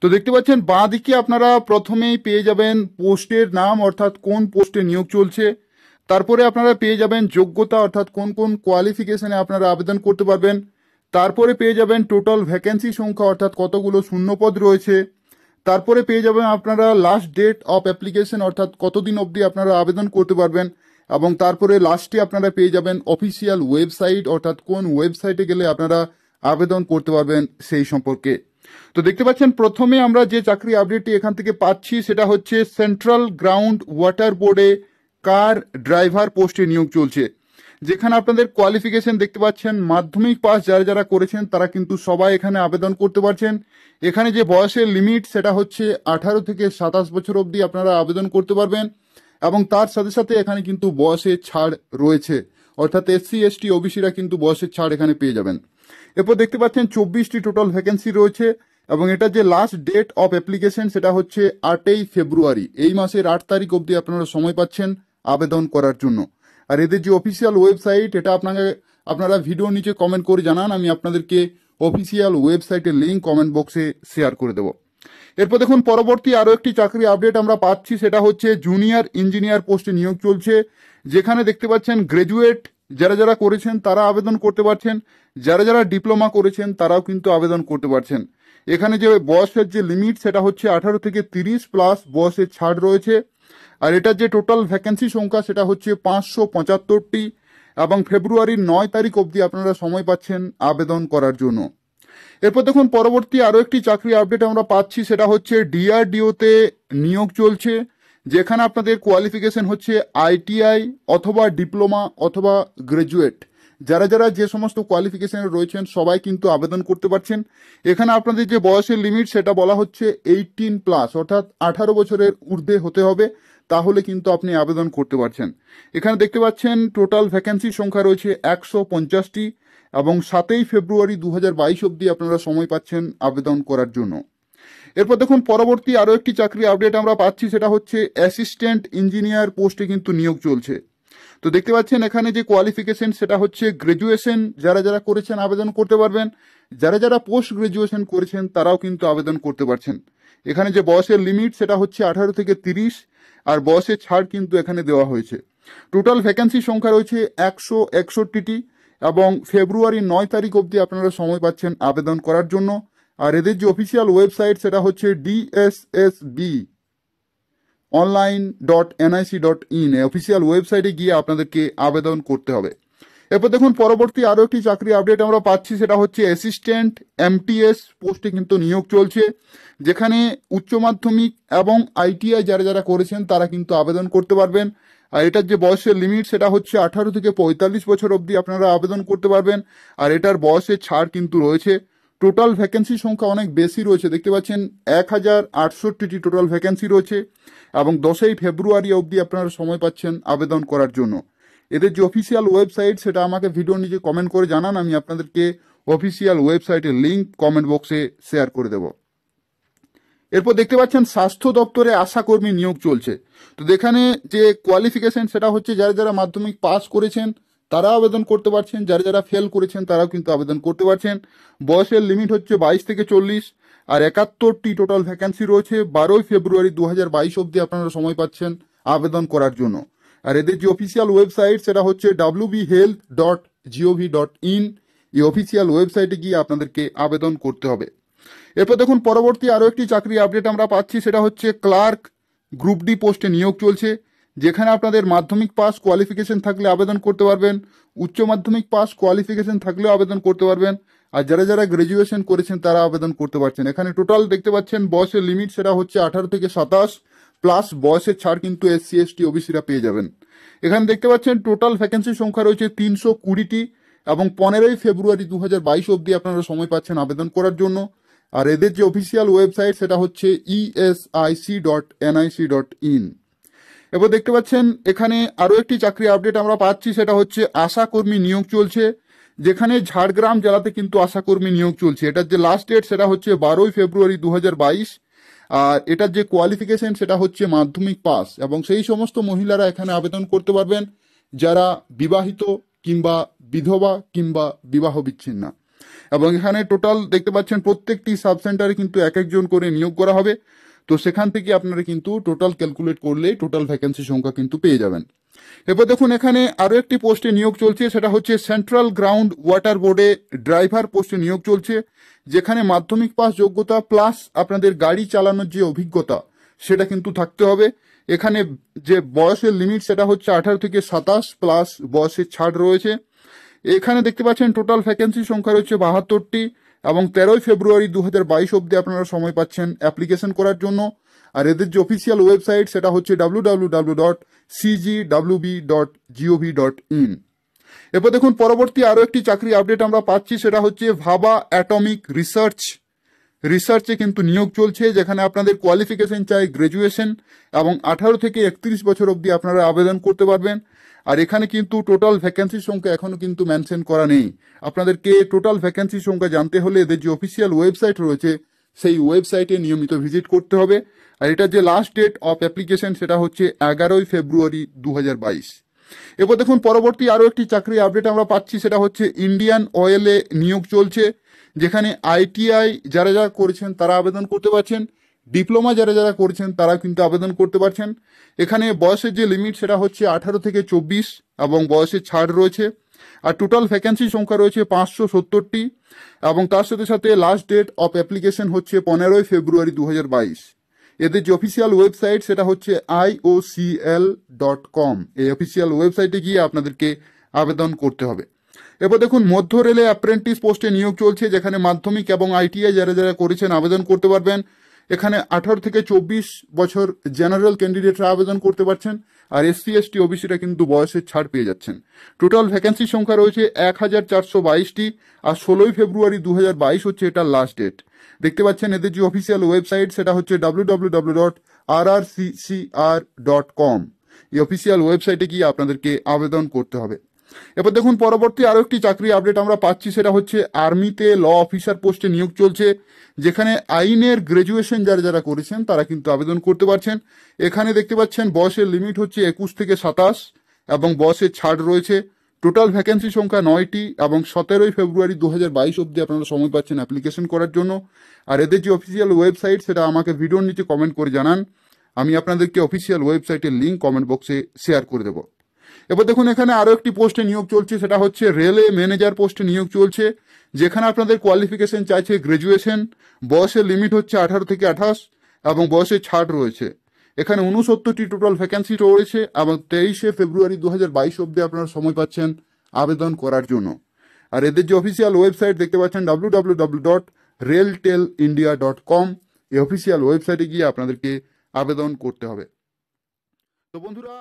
তো দেখতে পাচ্ছেন বাঁ দিকে আপনারা প্রথমেই পেয়ে যাবেন পোস্টের নাম, অর্থাৎ কোন পোস্টে নিয়োগ চলছে। তারপরে আপনারা পেয়ে যাবেন যোগ্যতা, অর্থাৎ কোন কোন কোয়ালিফিকেশনে আপনারা আবেদন করতে পারবেন। তারপরে পেয়ে যাবেন টোটাল ভ্যাকেন্সি সংখ্যা, অর্থাৎ কতগুলো শূন্যপদ রয়েছে। তারপরে পেয়ে যাবেন আপনারা লাস্ট ডেট অফ অ্যাপ্লিকেশন, অর্থাৎ কতদিন অবধি আপনারা আবেদন করতে পারবেন। এবং তারপরে লাস্টে আপনারা পেয়ে যাবেন অফিসিয়াল ওয়েবসাইট, অর্থাৎ কোন ওয়েবসাইটে গেলে আপনারা আবেদন করতে পারবেন সেই সম্পর্কে। তো দেখতে পাচ্ছেন প্রথমে আমরা যে চাকরি আপডেটটি এখান থেকে পাচ্ছি সেটা হচ্ছে সেন্ট্রাল গ্রাউন্ড ওয়াটার বোর্ডে কার ড্রাইভার পোস্টে নিয়োগ চলছে, যেখানে আপনাদের কোয়ালিফিকেশন দেখতে পাচ্ছেন মাধ্যমিক পাস যারা যারা করেছেন তারা কিন্তু সবাই এখানে আবেদন করতে পারছেন। এখানে যে বয়সের লিমিট সেটা হচ্ছে 18 থেকে 27 বছর অবধি আপনারা আবেদন করতে পারবেন। এবং তার সাথে সাথে এখানে কিন্তু বয়সের ছাড় রয়েছে, অর্থাৎ SC ST OBCরা কিন্তু বয়সের ছাড় এখানে পেয়ে যাবেন। এরপর দেখতে পাচ্ছেন 24টি টোটাল ভ্যাকেন্সি রয়েছে এবং এটা যে লাস্ট ডেট অফ অ্যাপ্লিকেশন সেটা হচ্ছে 8ই ফেব্রুয়ারি, এই মাসের 8 তারিখ অবধি আপনারা সময় পাচ্ছেন আবেদন করার জন্য। আর এদের যে অফিসিয়াল ওয়েবসাইট এটা আপনারা ভিডিও নিচে কমেন্ট করে জানান, আমি আপনাদেরকে অফিসিয়াল ওয়েবসাইটের লিঙ্ক কমেন্ট বক্সে শেয়ার করে দেবো। এরপর দেখুন পরবর্তী আরও একটি চাকরি আপডেট আমরা পাচ্ছি, সেটা হচ্ছে জুনিয়র ইঞ্জিনিয়ার পোস্টে নিয়োগ চলছে, যেখানে দেখতে পাচ্ছেন গ্রাজুয়েট যারা যারা করেছেন তারা আবেদন করতে পারছেন, যারা যারা ডিপ্লোমা করেছেন তারাও কিন্তু আবেদন করতে পারছেন। এখানে যে বয়সের যে লিমিট সেটা হচ্ছে 18 থেকে 30 প্লাস বয়সের ছাড় রয়েছে। আর এটার যে টোটাল ভ্যাকেন্সি সংখ্যা সেটা হচ্ছে 575টি এবং ফেব্রুয়ারির 9 তারিখ অবধি আপনারা সময় পাচ্ছেন আবেদন করার জন্য। এরপর দেখুন পরবর্তী আরও একটি চাকরি আপডেট আমরা পাচ্ছি, সেটা হচ্ছে DRDO-তে নিয়োগ চলছে, যেখানে আপনাদের কোয়ালিফিকেশন হচ্ছে ITI অথবা ডিপ্লোমা অথবা গ্রাজুয়েট। যারা যারা যে সমস্ত কোয়ালিফিকেশনে রয়েছেন সবাই কিন্তু আবেদন করতে পারছেন। এখানে আপনাদের যে বয়সের লিমিট সেটা বলা হচ্ছে 18 প্লাস, অর্থাৎ 18 বছরের ঊর্ধ্বে হতে হবে, তাহলে কিন্তু আপনি আবেদন করতে পারছেন। এখানে দেখতে পাচ্ছেন টোটাল ভ্যাকেন্সি সংখ্যা রয়েছে 150টি এবং 7ই ফেব্রুয়ারি 2022 অবধি আপনারা সময় পাচ্ছেন আবেদন করার জন্য। এরপর দেখুন পরবর্তী আরও একটি চাকরি আপডেট আমরা পাচ্ছি, সেটা হচ্ছে অ্যাসিস্ট্যান্ট ইঞ্জিনিয়ার পোস্টে কিন্তু নিয়োগ চলছে। তো দেখতে পাচ্ছেন এখানে যে কোয়ালিফিকেশন সেটা হচ্ছে গ্রাজুয়েশন যারা যারা করেছেন আবেদন করতে পারবেন, যারা যারা পোস্ট গ্রাজুয়েশন করেছেন তারাও কিন্তু আবেদন করতে পারছেন। এখানে যে বয়সের লিমিট সেটা হচ্ছে 18 থেকে 30 আর বয়সের ছাড় কিন্তু এখানে দেওয়া হয়েছে। টোটাল ভ্যাকেন্সি সংখ্যা রয়েছে 161টি এবং ফেব্রুয়ারি 9 তারিখ অবধি আপনারা সময় পাচ্ছেন আবেদন করার জন্য। আর এদের যে অফিসিয়াল ওয়েবসাইট সেটা হচ্ছে DSSBonline.nic.in, অফিসিয়াল ওয়েবসাইটে গিয়ে আপনাদেরকে আবেদন করতে হবে। এরপর দেখুন পরবর্তী আরও একটি চাকরি আপডেট আমরা পাচ্ছি, সেটা হচ্ছে অ্যাসিস্ট্যান্ট MTS পোস্টে কিন্তু নিয়োগ চলছে, যেখানে উচ্চ মাধ্যমিক এবং ITI যারা যারা করেছেন তারা কিন্তু আবেদন করতে পারবেন। আর এটার যে বয়সের লিমিট সেটা হচ্ছে 18 থেকে 45 বছর অবধি আপনারা আবেদন করতে পারবেন। আর এটার বয়সের ছাড় কিন্তু রয়েছে। টোটাল ভ্যাকেন্সি সংখ্যা অনেক বেশি রয়েছে, দেখতে পাচ্ছেন 1068টি টোটাল ভ্যাকেন্সি রয়েছে এবং 10ই ফেব্রুয়ারি অবধি আপনারা সময় পাচ্ছেন আবেদন করার জন্য। এদের যে অফিসিয়াল ওয়েবসাইট সেটা আমাকে ভিডিওর নিচে কমেন্ট করে জানান, আমি আপনাদেরকে অফিসিয়াল ওয়েবসাইটের লিঙ্ক কমেন্ট বক্সে শেয়ার করে দেব। এরপর দেখতে পাচ্ছেন স্বাস্থ্য দপ্তরে আশাকর্মী নিয়োগ চলছে। তো এখানে যে কোয়ালিফিকেশন সেটা হচ্ছে যারা যারা মাধ্যমিক পাস করেছেন তারা আবেদন করতে পারছেন, যারা যারা ফেল করেছেন তারাও কিন্তু আবেদন করতে পারছেন। বয়সের লিমিট হচ্ছে 22 থেকে 40 আর 71টি টোটাল ভ্যাকেন্সি রয়েছে। 12ই ফেব্রুয়ারি 2022 অবধি আপনারা সময় পাচ্ছেন আবেদন করার জন্য। আর এদের যে অফিসিয়াল ওয়েবসাইট সেটা হচ্ছে wbhealth.gov.in, এই অফিসিয়াল ওয়েবসাইটে গিয়ে আপনাদেরকে আবেদন করতে হবে। এরপর দেখুন পরবর্তী আরও একটি চাকরি আপডেট আমরা পাচ্ছি, সেটা হচ্ছে ক্লার্ক গ্রুপ ডি পোস্টে নিয়োগ চলছে, যেখানে আপনাদের মাধ্যমিক পাস কোয়ালিফিকেশন থাকলে আবেদন করতে পারবেন, উচ্চ মাধ্যমিক পাস কোয়ালিফিকেশন থাকলেও আবেদন করতে পারবেন, আর যারা যারা গ্রাজুয়েশন করেছেন তারা আবেদন করতে পারছেন। এখানে টোটাল দেখতে পাচ্ছেন বয়সের লিমিট সেটা হচ্ছে 18 থেকে 27 প্লাস বয়সের ছাড় কিন্তু SC ST OBCরা পেয়ে যাবেন। এখানে দেখতে পাচ্ছেন টোটাল ভ্যাকেন্সি সংখ্যা রয়েছে 320টি এবং 15ই ফেব্রুয়ারি 2022 অবধি আপনারা সময় পাচ্ছেন আবেদন করার জন্য। আর এদের যে অফিসিয়াল ওয়েবসাইট সেটা হচ্ছে esic.nic.in। এবার দেখতে পাচ্ছেন এখানে আরও একটি চাকরি আপডেট আমরা পাচ্ছি, সেটা হচ্ছে আশাকর্মী নিয়োগ চলছে, যেখানে ঝাড়গ্রাম জেলাতে কিন্তু আশাকর্মী নিয়োগ চলছে। এটার যে লাস্ট ডেট সেটা হচ্ছে 12ই ফেব্রুয়ারি 2022 আর এটার যে কোয়ালিফিকেশন সেটা হচ্ছে মাধ্যমিক পাস এবং সেই সমস্ত মহিলারা এখানে আবেদন করতে পারবেন যারা বিবাহিত কিংবা বিধবা কিংবা বিবাহ বিচ্ছিন্না। এবং এখানে টোটাল দেখতে পাচ্ছেন প্রত্যেকটি সাব সেন্টারে কিন্তু এক একজন করে নিয়োগ করা হবে। তো সেখান থেকে আপনারা কিন্তু টোটাল ক্যালকুলেট করলে টোটাল ভ্যাকেন্সি সংখ্যা কিন্তু পেয়ে যাবেন। এরপর দেখুন এখানে আরো একটি পোস্টে নিয়োগ চলছে, সেটা হচ্ছে সেন্ট্রাল গ্রাউন্ড ওয়াটার বোর্ডে ড্রাইভার পোস্টে নিয়োগ চলছে, যেখানে মাধ্যমিক পাস যোগ্যতা প্লাস আপনাদের গাড়ি চালানোর যে অভিজ্ঞতা সেটা কিন্তু থাকতে হবে। এখানে যে বয়সের লিমিট সেটা হচ্ছে 18 থেকে 27 প্লাস বয়সের ছাড় রয়েছে। এখানে দেখতে পাচ্ছেন টোটাল ভ্যাকেন্সি সংখ্যা রয়েছে 72টি এবং 13 ফেব্রুয়ারি 2022 অব্দি আপনারা সময় পাচ্ছেন অ্যাপ্লিকেশন করার জন্য। আর এদের যে অফিসিয়াল ওয়েবসাইট সেটা হচ্ছে www.cgwb.gov.in। এরপর দেখুন পরবর্তী আরো একটি চাকরি আপডেট আমরা পাচ্ছি, সেটা হচ্ছে ভাবা অ্যাটমিক রিসার্চে কিন্তু নিয়োগ চলছে, যেখানে আপনাদের কোয়ালিফিকেশন চাই গ্রাজুয়েশন এবং 18 থেকে 31 বছর অবধি আপনারা আবেদন করতে পারবেন। আর এখানে কিন্তু টোটাল ভ্যাকেন্সির সংখ্যা এখনো কিন্তু মেনশন করা নেই। আপনাদেরকে টোটাল ভ্যাকেন্সির সংখ্যা জানতে হলে এদের যে অফিসিয়াল ওয়েবসাইট রয়েছে সেই ওয়েবসাইটে নিয়মিত ভিজিট করতে হবে। আর এটার যে লাস্ট ডেট অফ অ্যাপ্লিকেশন সেটা হচ্ছে 11 ফেব্রুয়ারি 2022। এরপর দেখুন পরবর্তী আরো একটি চাকরি আপডেট আমরা পাচ্ছি, সেটা হচ্ছে ইন্ডিয়ান অয়েলে নিয়োগ চলছে, যেখানে আইটিআই যারা যারা করেছেন তারা আবেদন করতে পারছেন, ডিপ্লোমা যারা যারা করেছেন তারা কিন্তু আবেদন করতে পারছেন। এখানে বয়সের যে লিমিট সেটা হচ্ছে 18 থেকে 24 এবং বয়সের ছাড় রয়েছে। আর টোটাল ভ্যাকেন্সি সংখ্যা রয়েছে 570টি এবং তার সাথে সাথে লাস্ট ডেট অফ অ্যাপ্লিকেশন হচ্ছে 15 ফেব্রুয়ারি 2022। এদের যে অফিসিয়াল ওয়েবসাইট সেটা হচ্ছে iocl.com। এই অফিসিয়াল ওয়েবসাইটে গিয়ে আপনাদেরকে আবেদন করতে হবে। এরপর দেখুন মধ্য রেলে অ্যাপ্রেন্টিস পোস্টে নিয়োগ চলছে, যেখানে মাধ্যমিক এবং আইটিআই যারা যারা করেছেন আবেদন করতে পারবেন। এখানে 18 থেকে 24 বছর জেনারেল ক্যান্ডিডেটরা আবেদন করতে পারছেন, আর এসসি এসটি ওবিসিরা কিন্তু বয়সের ছাড় পেয়ে যাচ্ছেন। টোটাল ভ্যাকেন্সি সংখ্যা রয়েছে 1422টি আর 16 ফেব্রুয়ারি 2022 হচ্ছে এটার লাস্ট ডেট। দেখতে পাচ্ছেন এদের যে অফিসিয়াল ওয়েবসাইট সেটা হচ্ছে www.rrccr.com। এই অফিসিয়াল ওয়েবসাইটে গিয়ে আপনাদেরকে আবেদন করতে হবে। এরপর দেখুন পরবর্তী আরো একটি চাকরি আপডেট আমরা পাচ্ছি, সেটা হচ্ছে আর্মিতে ল অফিসার পোস্টে নিয়োগ চলছে, যেখানে আইনের গ্রাজুয়েশন যারা যারা করেছেন তারা কিন্তু আবেদন করতে পারছেন। এখানে দেখতে পাচ্ছেন বয়সের লিমিট হচ্ছে 21 থেকে 27 এবং বয়সের ছাড় রয়েছে। টোটাল ভ্যাকেন্সি সংখ্যা 9টি এবং 17 ফেব্রুয়ারি 2022 অব্দি আপনারা সময় পাচ্ছেন অ্যাপ্লিকেশন করার জন্য। আর এদের যে অফিসিয়াল ওয়েবসাইট সেটা আমাকে ভিডিওর নিচে কমেন্ট করে জানান, আমি আপনাদেরকে অফিসিয়াল ওয়েবসাইটের লিঙ্ক কমেন্ট বক্সে শেয়ার করে দেবো। এবার দেখুন এখানে আরো একটি পোস্টে নিয়োগ চলছে, সেটা হচ্ছে রেলে ম্যানেজার পোস্টে নিয়োগ চলছে, যেখানে আপনাদের কোয়ালিফিকেশন চাইছে গ্রাজুয়েশন, বয়সের লিমিট হচ্ছে 18 থেকে 28 এবং বয়সের ছাড় রয়েছে। এখানে 69টি টোটাল ভ্যাকেন্সি রয়েছে এবং 23 ফেব্রুয়ারি 2022 অব্দি আপনারা সময় পাচ্ছেন আবেদন করার জন্য। আর এদের যে অফিসিয়াল ওয়েবসাইট দেখতে পাচ্ছেন www.railtailindia.com। এই অফিসিয়াল ওয়েবসাইটে গিয়ে আপনাদেরকে আবেদন করতে হবে। তো বন্ধুরা